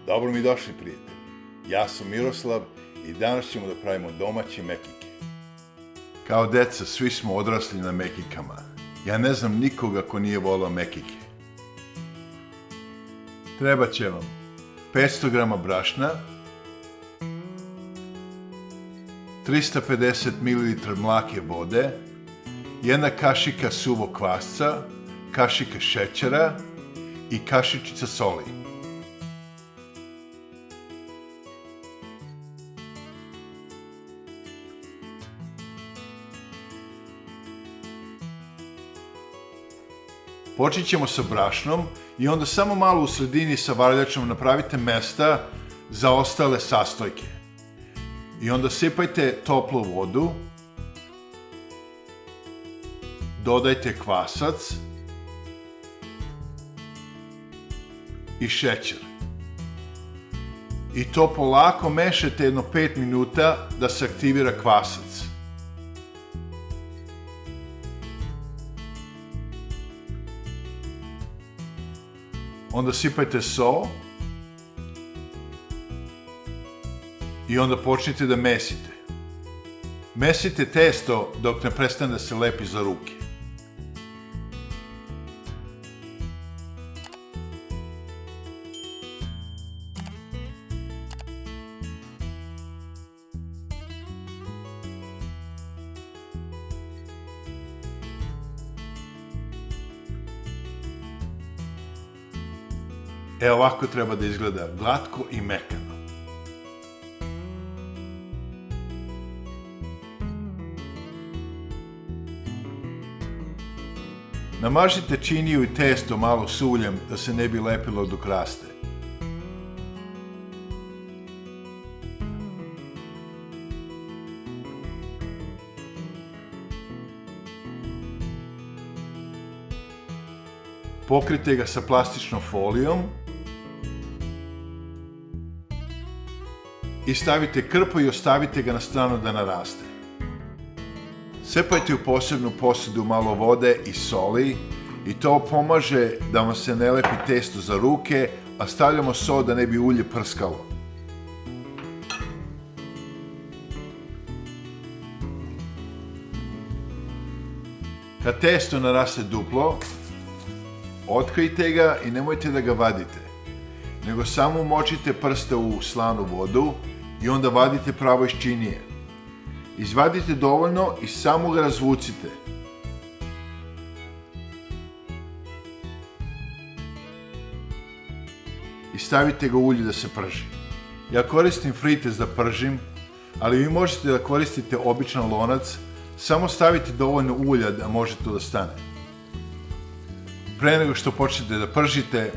Dobro mi došli, prijatelji. Ja sam Miroslav i danas ćemo da pravimo domaće mekike. Kao deca svi smo odrasli na mekikama. Ja ne znam nikoga ko nije volao mekike. Treba će vam 500 g brašna, 350 ml mlake vode, jedna kašika suvog kvasca, kašika šećera i kašičica soli. Počet ćemo sa brašnom i onda samo malo u sredini sa varljačom napravite mesta za ostale sastojke. I onda sipajte toplu vodu, dodajte kvasac i šećer. I to polako mešajte jedno 5 minuta da se aktivira kvasac. Onda sipajte sol i onda počnite da mesite. Mesite testo dok ne prestane da se lepi za ruke. Ovako treba da izgleda, glatko i mekano. Namažite činiju i testo malo s uljem da se ne bi lepilo dok raste. Pokrite ga sa plastičnom folijom i stavite krpu i ostavite ga na stranu da naraste. Sepajte u posebnu posudu malo vode i soli i to pomaže da vam se ne lepi testo za ruke, a stavljamo sol da ne bi ulje prskalo. Kad testo naraste duplo, otkrijte ga i nemojte da ga vadite, nego samo umočite prste u slanu vodu i onda vadite pravo iz činije. Izvadite dovoljno i samo ga razvucite. I stavite ga u ulje da se prži. Ja koristim frites da pržim, ali vi možete da koristite običan lonac, samo stavite dovoljno ulja da može to da stane. Pre nego što počnete da pržite,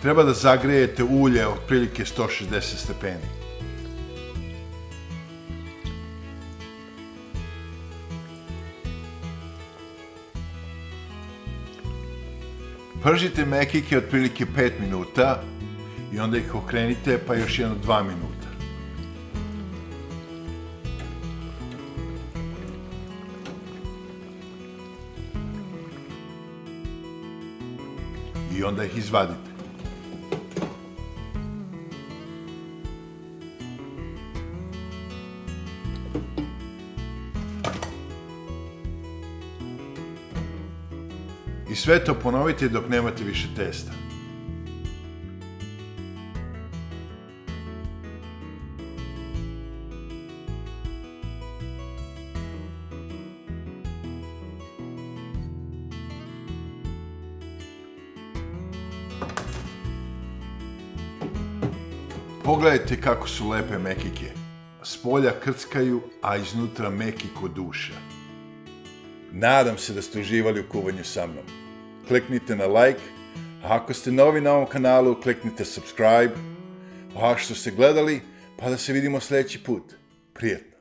treba da zagrejete ulje otprilike 160 stepeni. Pržite mekike otprilike 5 minuta i onda ih okrenite pa još jedno 2 minuta. I onda ih izvadite. I sve to ponovite dok nemate više testa. Pogledajte kako su lepe mekike. Spolja krckaju, a iznutra meki ko duša. Nadam se da ste uživali u kuvanju sa mnom. Kliknite na like, a ako ste novi na ovom kanalu, kliknite subscribe. Hvala što ste gledali, pa da se vidimo sljedeći put. Prijetno!